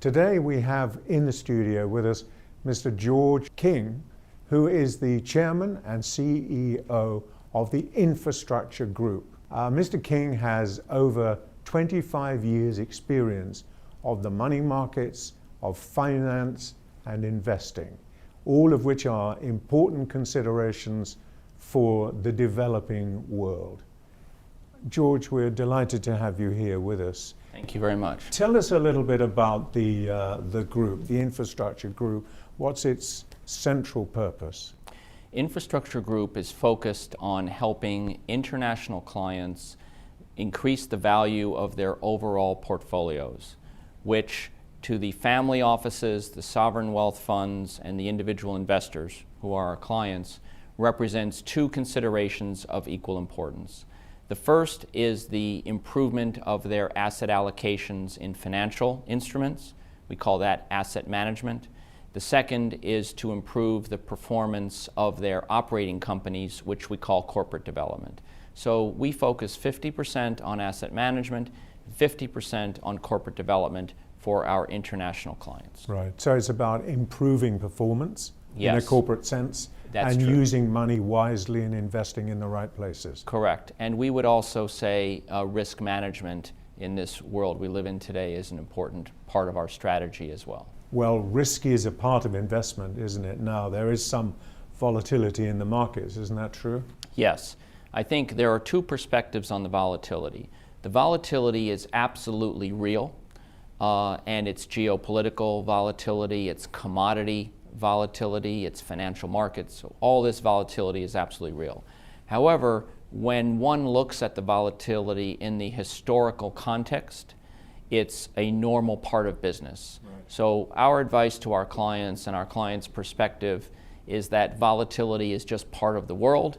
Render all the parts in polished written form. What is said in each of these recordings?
Today we have in the studio with us Mr. George King, who is the chairman and CEO of the Infrastructure Group. Mr. King has over 25 years experience of the money markets, of finance and investing, all of which are important considerations for the developing world. George, we're delighted to have you here with us. Thank you very much. Tell us a little bit about the group, the Infrastructure Group. What's its central purpose? Infrastructure Group is focused on helping international clients increase the value of their overall portfolios, which to the family offices, the sovereign wealth funds, and the individual investors who are our clients represents two considerations of equal importance. The first is the improvement of their asset allocations in financial instruments. We call that asset management. The second is to improve the performance of their operating companies, which we call corporate development. So we focus 50% on asset management, 50% on corporate development for our international clients. Right, so it's about improving performance in a corporate sense. That's and true. Using money wisely and investing in the right places. Correct. And we would also say risk management in this world we live in today is an important part of our strategy as well. Well, risk is a part of investment, isn't it? Now, there is some volatility in the markets, isn't that true? Yes. I think there are two perspectives on the volatility. The volatility is absolutely real, and it's geopolitical volatility, it's commodity volatility, it's financial markets. So all this volatility is absolutely real. However, when one looks at the volatility in the historical context, it's a normal part of business. Right. So our advice to our clients and our clients' perspective is that volatility is just part of the world,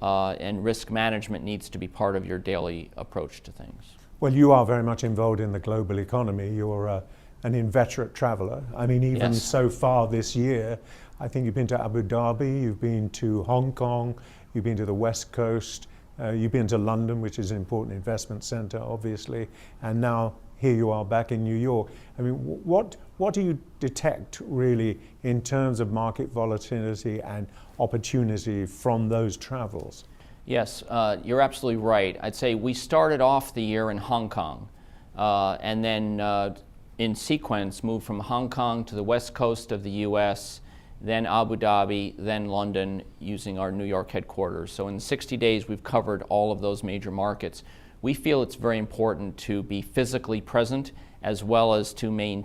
and risk management needs to be part of your daily approach to things. Well, you are very much involved in the global economy. You're an inveterate traveler. I mean, even Yes. so far this year, I think you've been to Abu Dhabi, you've been to Hong Kong, you've been to the West Coast, you've been to London, which is an important investment center, obviously, and now here you are back in New York. I mean, what do you detect really in terms of market volatility and opportunity from those travels? Yes, you're absolutely right. I'd say we started off the year in Hong Kong, and then in sequence moved from Hong Kong to the west coast of the US, then Abu Dhabi, then London, using our New York headquarters. So in 60 days we've covered all of those major markets. We feel it's very important to be physically present as well as to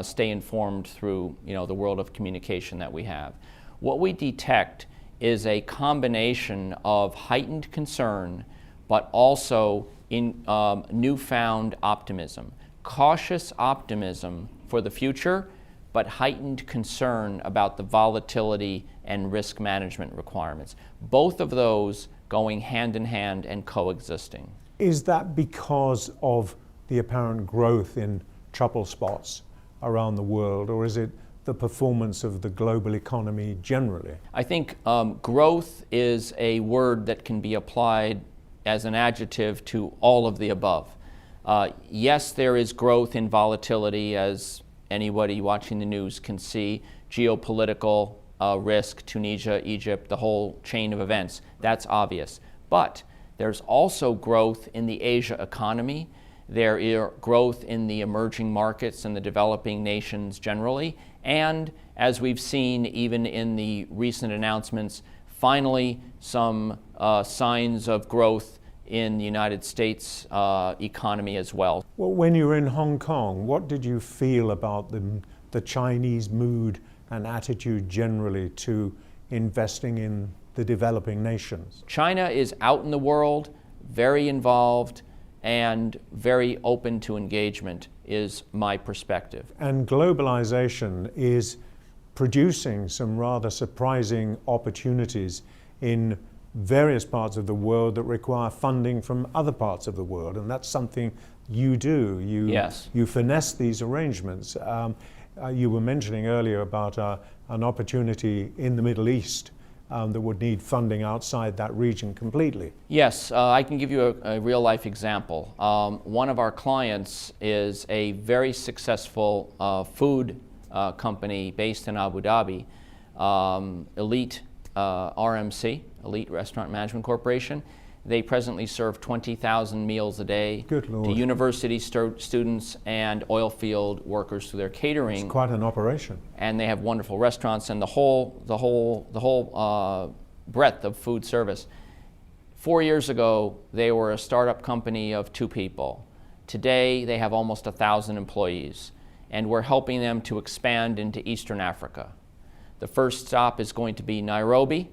stay informed through the world of communication that we have. What we detect is a combination of heightened concern but also in newfound optimism. Cautious optimism for the future, but heightened concern about the volatility and risk management requirements. Both of those going hand in hand and coexisting. Is that because of the apparent growth in trouble spots around the world, or is it the performance of the global economy generally? I think growth is a word that can be applied as an adjective to all of the above. Yes, there is growth in volatility, as anybody watching the news can see. Geopolitical risk, Tunisia, Egypt, the whole chain of events, that's obvious. But there's also growth in the Asia economy. There is growth in the emerging markets and the developing nations generally. And as we've seen even in the recent announcements, finally some signs of growth in the United States economy as well. Well, when you were in Hong Kong, what did you feel about the Chinese mood and attitude generally to investing in the developing nations? China is out in the world, very involved, and very open to engagement is my perspective. And globalization is producing some rather surprising opportunities in various parts of the world that require funding from other parts of the world, and that's something you do. Yes. You finesse these arrangements. You were mentioning earlier about an opportunity in the Middle East that would need funding outside that region completely. Yes, I can give you a real-life example. One of our clients is a very successful food company based in Abu Dhabi, Elite RMC, Elite Restaurant Management Corporation. They presently serve 20,000 meals a day to university students and oil field workers through their catering. It's quite an operation. And they have wonderful restaurants and the whole breadth of food service. 4 years ago, they were a startup company of 2 people. Today, they have almost 1,000 employees, and we're helping them to expand into Eastern Africa. The first stop is going to be Nairobi,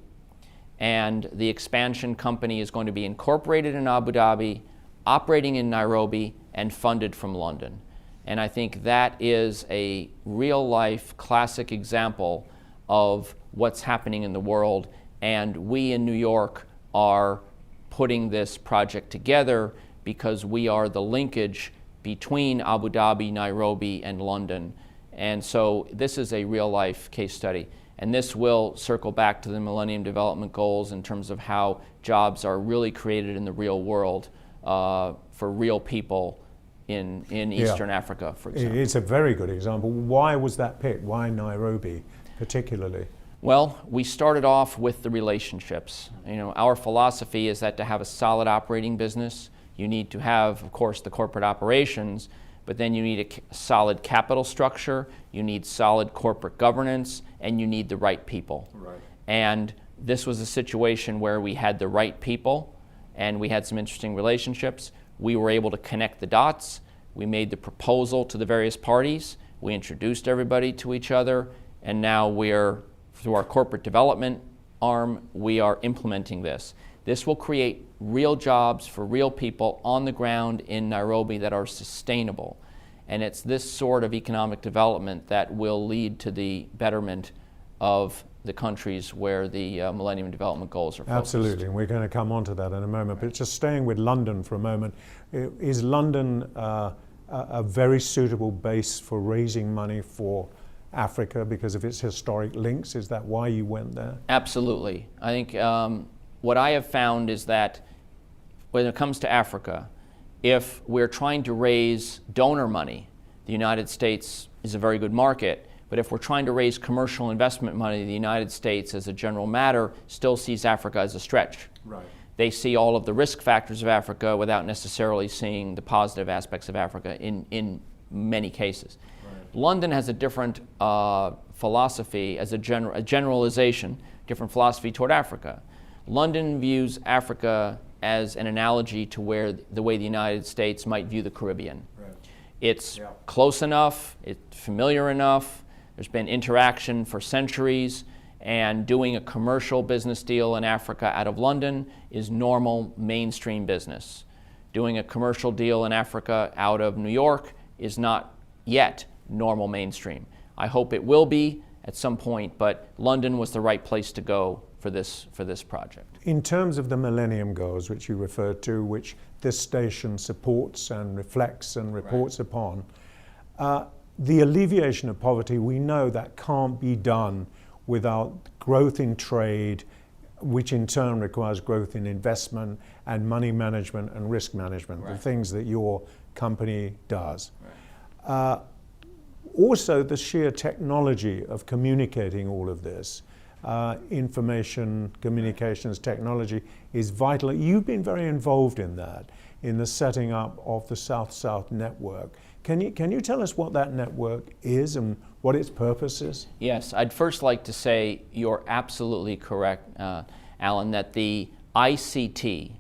and the expansion company is going to be incorporated in Abu Dhabi, operating in Nairobi, and funded from London. And I think that is a real-life classic example of what's happening in the world, and we in New York are putting this project together because we are the linkage between Abu Dhabi, Nairobi, and London. And so this is a real-life case study. And this will circle back to the Millennium Development Goals in terms of how jobs are really created in the real world for real people in Eastern Africa, for example. It's a very good example. Why was that picked? Why Nairobi particularly? Well, we started off with the relationships. You know, our philosophy is that to have a solid operating business, you need to have, of course, the corporate operations, but then you need a solid capital structure, you need solid corporate governance, and you need the right people. Right. And this was a situation where we had the right people, and we had some interesting relationships. We were able to connect the dots. We made the proposal to the various parties. We introduced everybody to each other, and now we're, through our corporate development arm, we are implementing this. This will create real jobs for real people on the ground in Nairobi that are sustainable. And it's this sort of economic development that will lead to the betterment of the countries where the Millennium Development Goals are focused. Absolutely, and we're going to come on to that in a moment. But just staying with London for a moment, is London a very suitable base for raising money for Africa because of its historic links? Is that why you went there? Absolutely. I think what I have found is that when it comes to Africa, if we're trying to raise donor money, the United States is a very good market, but if we're trying to raise commercial investment money, the United States, as a general matter, still sees Africa as a stretch. Right. They see all of the risk factors of Africa without necessarily seeing the positive aspects of Africa in many cases. Right. London has a different philosophy, as a generalization, different philosophy toward Africa. London views Africa as an analogy to the way the United States might view the Caribbean. Right. It's close enough, it's familiar enough, there's been interaction for centuries, and doing a commercial business deal in Africa out of London is normal mainstream business. Doing a commercial deal in Africa out of New York is not yet normal mainstream. I hope it will be at some point, but London was the right place to go for this project. In terms of the Millennium Goals, which you referred to, which this station supports and reflects and reports upon, the alleviation of poverty, we know that can't be done without growth in trade, which in turn requires growth in investment and money management and risk management, the things that your company does. Also, the sheer technology of communicating all of this, information, communications technology is vital. You've been very involved in that, in the setting up of the South-South network. Can you tell us what that network is and what its purpose is? Yes, I'd first like to say you're absolutely correct, Alan, that the ICT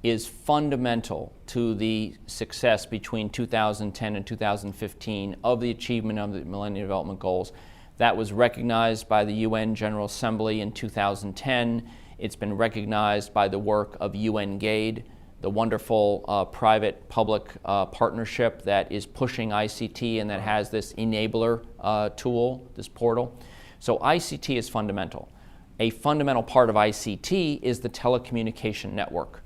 is fundamental to the success between 2010 and 2015 of the achievement of the Millennium Development Goals. That was recognized by the UN General Assembly in 2010. It's been recognized by the work of UNGAID, the wonderful private-public partnership that is pushing ICT and that has this enabler tool, this portal. So ICT is fundamental. A fundamental part of ICT is the telecommunication network.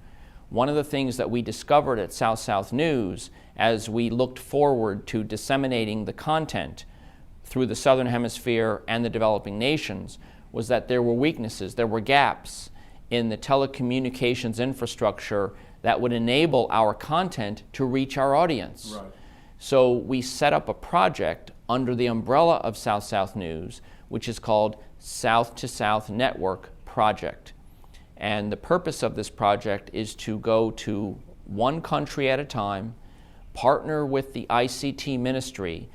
One of the things that we discovered at South-South News as we looked forward to disseminating the content through the Southern Hemisphere and the developing nations was that there were weaknesses, there were gaps in the telecommunications infrastructure that would enable our content to reach our audience. Right. So we set up a project under the umbrella of South-South News, which is called South to South Network Project. And the purpose of this project is to go to one country at a time, partner with the ICT ministry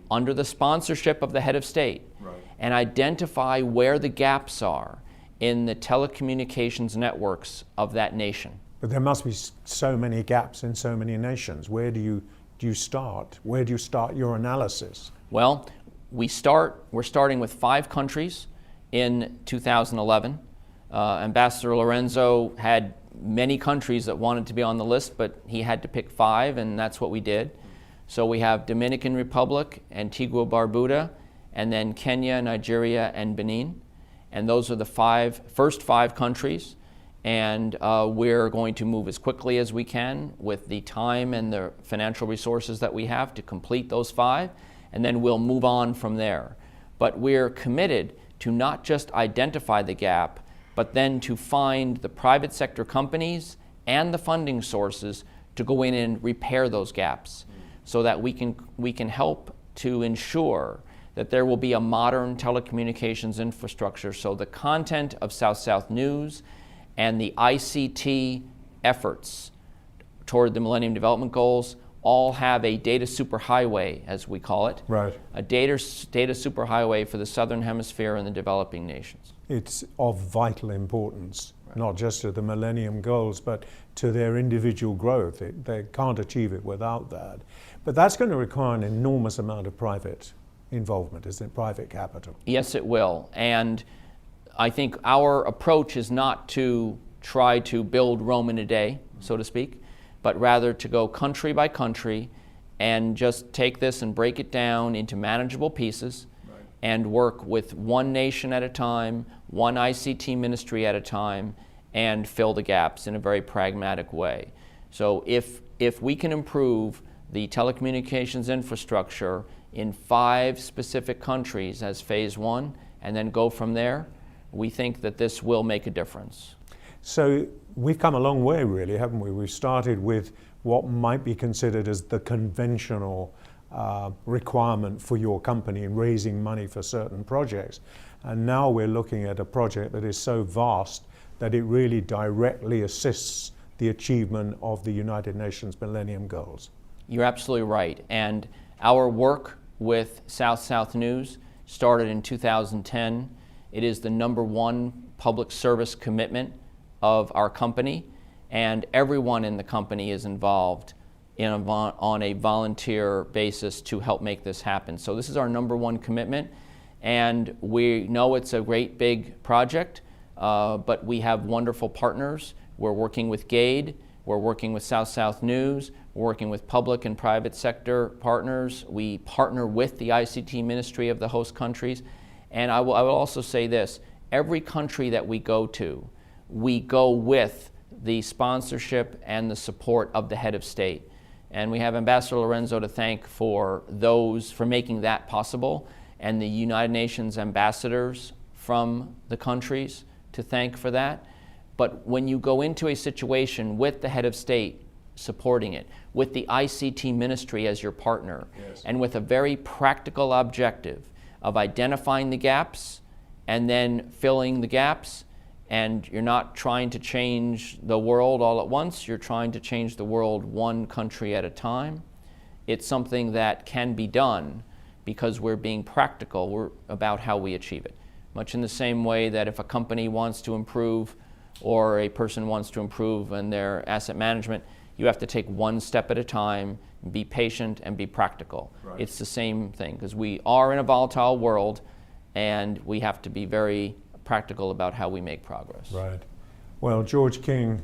under the sponsorship of the head of state, Right. and identify where the gaps are in the telecommunications networks of that nation. But there must be so many gaps in so many nations. Where do you start? Where do you start your analysis? Well, we're starting with 5 countries in 2011. Ambassador Lorenzo had many countries that wanted to be on the list, but he had to pick 5, and that's what we did. So we have Dominican Republic, Antigua Barbuda, and then Kenya, Nigeria, and Benin. And those are the first 5 countries. And we're going to move as quickly as we can with the time and the financial resources that we have to complete those 5, and then we'll move on from there. But we're committed to not just identify the gap, but then to find the private sector companies and the funding sources to go in and repair those gaps so that we can help to ensure that there will be a modern telecommunications infrastructure so the content of South-South News and the ICT efforts toward the Millennium Development Goals all have a data superhighway, as we call it. Right. A data superhighway for the Southern Hemisphere and the developing nations. It's of vital importance, not just to the Millennium Goals, but to their individual growth. They can't achieve it without that. But that's going to require an enormous amount of private involvement, isn't it? Private capital. Yes, it will. And I think our approach is not to try to build Rome in a day, so to speak, but rather to go country by country and just take this and break it down into manageable pieces and work with one nation at a time, one ICT ministry at a time, and fill the gaps in a very pragmatic way. So if we can improve the telecommunications infrastructure in 5 specific countries as phase 1 and then go from there, we think that this will make a difference. So we've come a long way, really, haven't we? We've started with what might be considered as the conventional requirement for your company in raising money for certain projects. And now we're looking at a project that is so vast that it really directly assists the achievement of the United Nations Millennium Goals. You're absolutely right. And our work with South-South News started in 2010. It is the #1 public service commitment of our company, and everyone in the company is involved on a volunteer basis to help make this happen. So this is our #1 commitment, and we know it's a great big project, but we have wonderful partners. We're working with GAID, we're working with South-South News, we're working with public and private sector partners. We partner with the ICT ministry of the host countries. And I will also say this, every country that we go to, we go with the sponsorship and the support of the head of state. And we have Ambassador Lorenzo to thank for making that possible, and the United Nations ambassadors from the countries to thank for that. But when you go into a situation with the head of state supporting it, with the ICT ministry as your partner, Yes. and with a very practical objective of identifying the gaps and then filling the gaps, and you're not trying to change the world all at once, you're trying to change the world one country at a time. It's something that can be done because we're being practical about how we achieve it. Much in the same way that if a company wants to improve or a person wants to improve in their asset management, you have to take one step at a time, be patient, and be practical. Right. It's the same thing, because we are in a volatile world, and we have to be very practical about how we make progress. Right. Well, George King,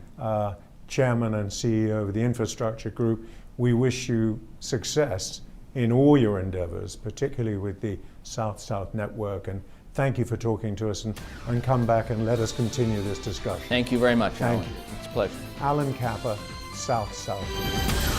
Chairman and CEO of the Infrastructure Group, we wish you success in all your endeavors, particularly with the South-South Network, and thank you for talking to us, and come back and let us continue this discussion. Thank you very much, Thank Alan. you. It's a pleasure. Alan Capper, South-South Group.